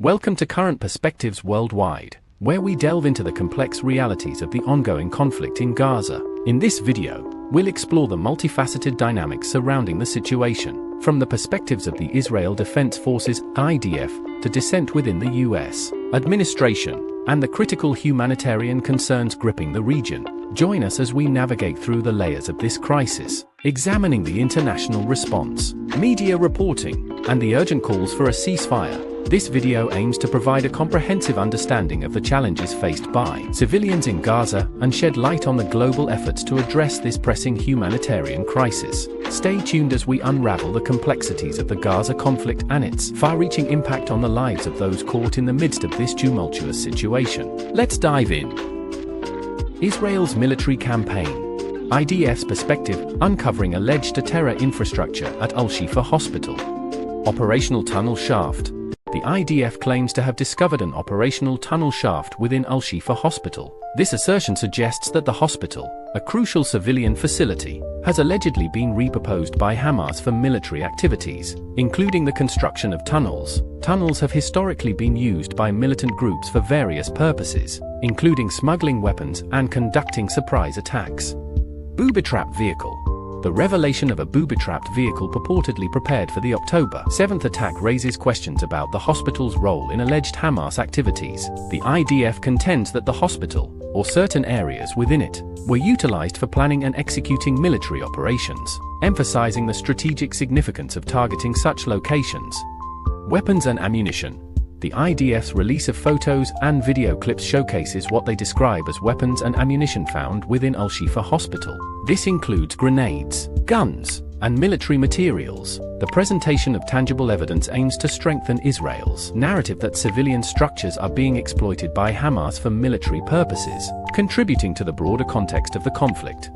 Welcome to Current Perspectives Worldwide, where we delve into the complex realities of the ongoing conflict in Gaza. In this video, we'll explore the multifaceted dynamics surrounding the situation, from the perspectives of the Israel Defense Forces (IDF) to dissent within the US administration, and the critical humanitarian concerns gripping the region. Join us as we navigate through the layers of this crisis, examining the international response, media reporting, and the urgent calls for a ceasefire. This video aims to provide a comprehensive understanding of the challenges faced by civilians in Gaza and shed light on the global efforts to address this pressing humanitarian crisis. Stay tuned as we unravel the complexities of the Gaza conflict and its far-reaching impact on the lives of those caught in the midst of this tumultuous situation. Let's dive in. Israel's military campaign. IDF's perspective, uncovering alleged terror infrastructure at Al-Shifa Hospital. Operational tunnel shaft. The IDF claims to have discovered an operational tunnel shaft within Al-Shifa Hospital. This assertion suggests that the hospital, a crucial civilian facility, has allegedly been repurposed by Hamas for military activities, including the construction of tunnels. Tunnels have historically been used by militant groups for various purposes, including smuggling weapons and conducting surprise attacks. Booby-trap vehicle. The revelation of a booby-trapped vehicle purportedly prepared for the October 7th attack raises questions about the hospital's role in alleged Hamas activities. The IDF contends that the hospital, or certain areas within it, were utilized for planning and executing military operations, emphasizing the strategic significance of targeting such locations. Weapons and ammunition. The IDF's release of photos and video clips showcases what they describe as weapons and ammunition found within Al-Shifa Hospital. This includes grenades, guns, and military materials. The presentation of tangible evidence aims to strengthen Israel's narrative that civilian structures are being exploited by Hamas for military purposes, contributing to the broader context of the conflict.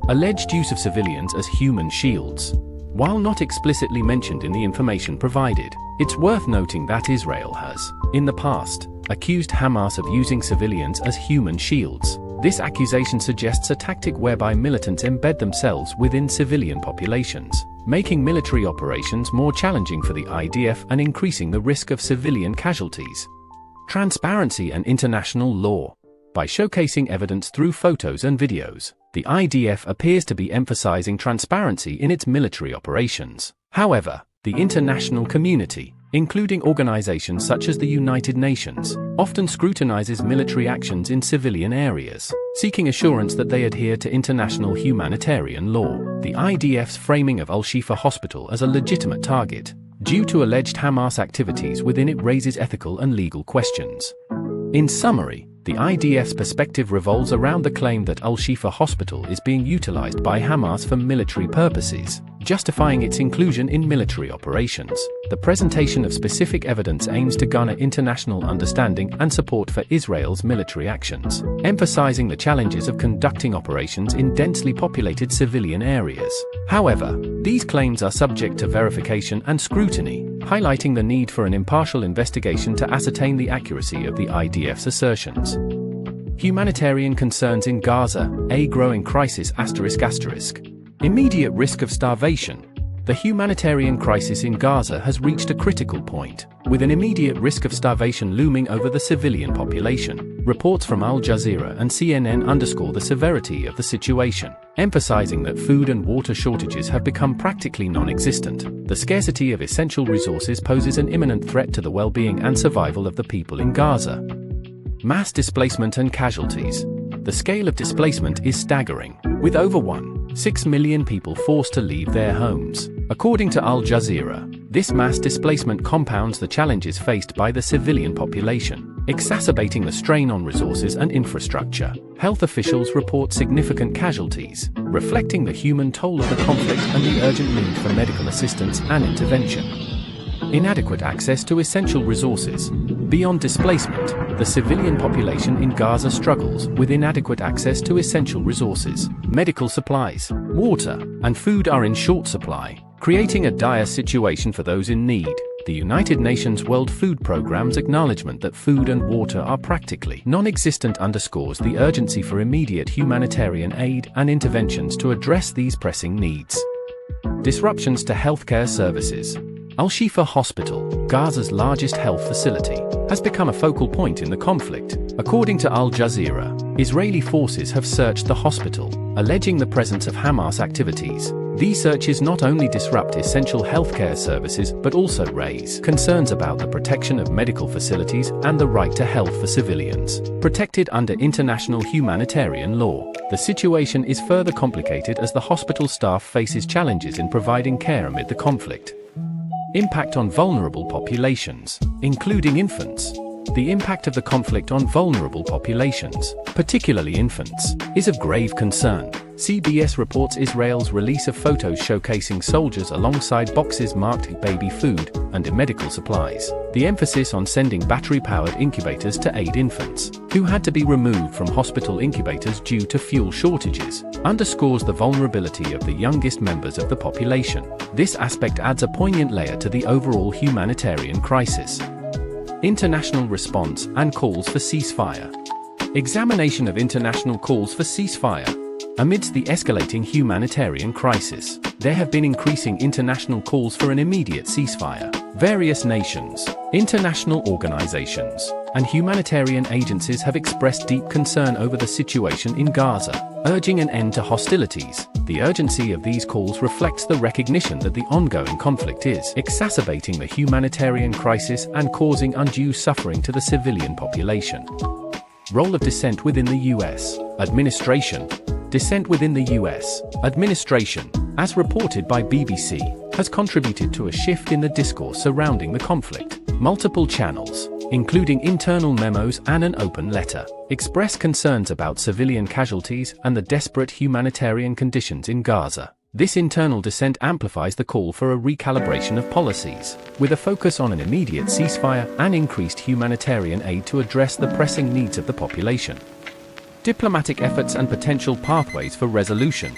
Alleged use of civilians as human shields. While not explicitly mentioned in the information provided, it's worth noting that Israel has, in the past, accused Hamas of using civilians as human shields. This accusation suggests a tactic whereby militants embed themselves within civilian populations, making military operations more challenging for the IDF and increasing the risk of civilian casualties. Transparency and international law. By showcasing evidence through photos and videos, the IDF appears to be emphasizing transparency in its military operations. However, the international community, including organizations such as the United Nations, often scrutinizes military actions in civilian areas, seeking assurance that they adhere to international humanitarian law. The IDF's framing of Al-Shifa Hospital as a legitimate target, due to alleged Hamas activities within it, raises ethical and legal questions. In summary, the IDF's perspective revolves around the claim that Al-Shifa Hospital is being utilized by Hamas for military purposes, justifying its inclusion in military operations. The presentation of specific evidence aims to garner international understanding and support for Israel's military actions, emphasizing the challenges of conducting operations in densely populated civilian areas. However, these claims are subject to verification and scrutiny, highlighting the need for an impartial investigation to ascertain the accuracy of the IDF's assertions. Humanitarian concerns in Gaza, a growing crisis ***. Immediate risk of starvation. The humanitarian crisis in Gaza has reached a critical point, with an immediate risk of starvation looming over the civilian population. Reports from Al Jazeera and CNN underscore the severity of the situation, emphasizing that food and water shortages have become practically non-existent. The scarcity of essential resources poses an imminent threat to the well-being and survival of the people in Gaza. Mass displacement and casualties. The scale of displacement is staggering, with over 1.6 million people forced to leave their homes. According to Al Jazeera, this mass displacement compounds the challenges faced by the civilian population, exacerbating the strain on resources and infrastructure. Health officials report significant casualties, reflecting the human toll of the conflict and the urgent need for medical assistance and intervention. Inadequate access to essential resources. Beyond displacement, the civilian population in Gaza struggles with inadequate access to essential resources. Medical supplies, water, and food are in short supply, creating a dire situation for those in need. The United Nations World Food Programme's acknowledgement that food and water are practically non-existent underscores the urgency for immediate humanitarian aid and interventions to address these pressing needs. Disruptions to healthcare services. Al-Shifa Hospital, Gaza's largest health facility, has become a focal point in the conflict. According to Al Jazeera, Israeli forces have searched the hospital, alleging the presence of Hamas activities. These searches not only disrupt essential healthcare services but also raise concerns about the protection of medical facilities and the right to health for civilians, protected under international humanitarian law. The situation is further complicated as the hospital staff faces challenges in providing care amid the conflict. Impact on vulnerable populations, including infants. The impact of the conflict on vulnerable populations, particularly infants, is of grave concern. CBS reports Israel's release of photos showcasing soldiers alongside boxes marked baby food and medical supplies. The emphasis on sending battery-powered incubators to aid infants, who had to be removed from hospital incubators due to fuel shortages, underscores the vulnerability of the youngest members of the population. This aspect adds a poignant layer to the overall humanitarian crisis. International response and calls for ceasefire. Examination of international calls for ceasefire. Amidst the escalating humanitarian crisis, there have been increasing international calls for an immediate ceasefire. Various nations, international organizations, and humanitarian agencies have expressed deep concern over the situation in Gaza, urging an end to hostilities. The urgency of these calls reflects the recognition that the ongoing conflict is exacerbating the humanitarian crisis and causing undue suffering to the civilian population. Role of dissent within the U.S. administration. Dissent within the U.S. administration, as reported by BBC, has contributed to a shift in the discourse surrounding the conflict. Multiple channels, including internal memos and an open letter, express concerns about civilian casualties and the desperate humanitarian conditions in Gaza. This internal dissent amplifies the call for a recalibration of policies, with a focus on an immediate ceasefire and increased humanitarian aid to address the pressing needs of the population. Diplomatic efforts and potential pathways for resolution.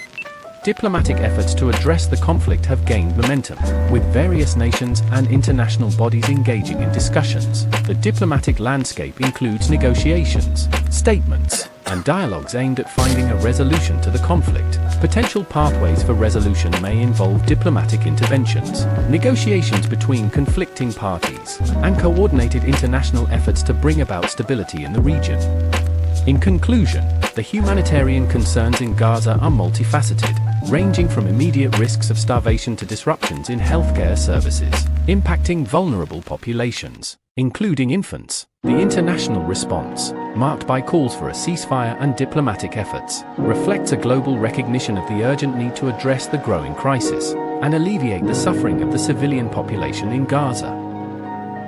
Diplomatic efforts to address the conflict have gained momentum, with various nations and international bodies engaging in discussions. The diplomatic landscape includes negotiations, statements, and dialogues aimed at finding a resolution to the conflict. Potential pathways for resolution may involve diplomatic interventions, negotiations between conflicting parties, and coordinated international efforts to bring about stability in the region. In conclusion, the humanitarian concerns in Gaza are multifaceted, ranging from immediate risks of starvation to disruptions in healthcare services, impacting vulnerable populations, including infants. The international response, marked by calls for a ceasefire and diplomatic efforts, reflects a global recognition of the urgent need to address the growing crisis and alleviate the suffering of the civilian population in Gaza.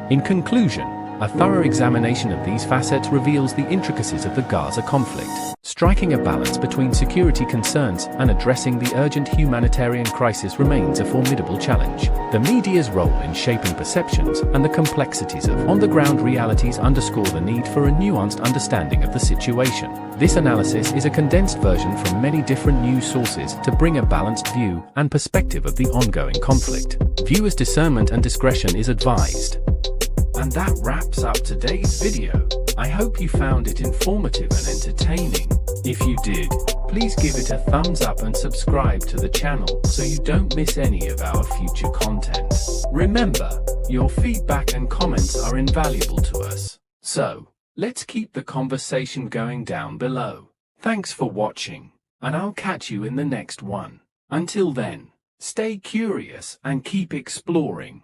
In conclusion, a thorough examination of these facets reveals the intricacies of the Gaza conflict, striking a balance between security concerns and addressing the urgent humanitarian crisis remains a formidable challenge. The media's role in shaping perceptions and the complexities of on-the-ground realities underscore the need for a nuanced understanding of the situation. This analysis is a condensed version from many different news sources to bring a balanced view and perspective of the ongoing conflict. Viewers' discernment and discretion is advised. And that wraps up today's video. I hope you found it informative and entertaining. If you did, please give it a thumbs up and subscribe to the channel so you don't miss any of our future content. Remember, your feedback and comments are invaluable to us. So, let's keep the conversation going down below. Thanks for watching, and I'll catch you in the next one. Until then, stay curious and keep exploring.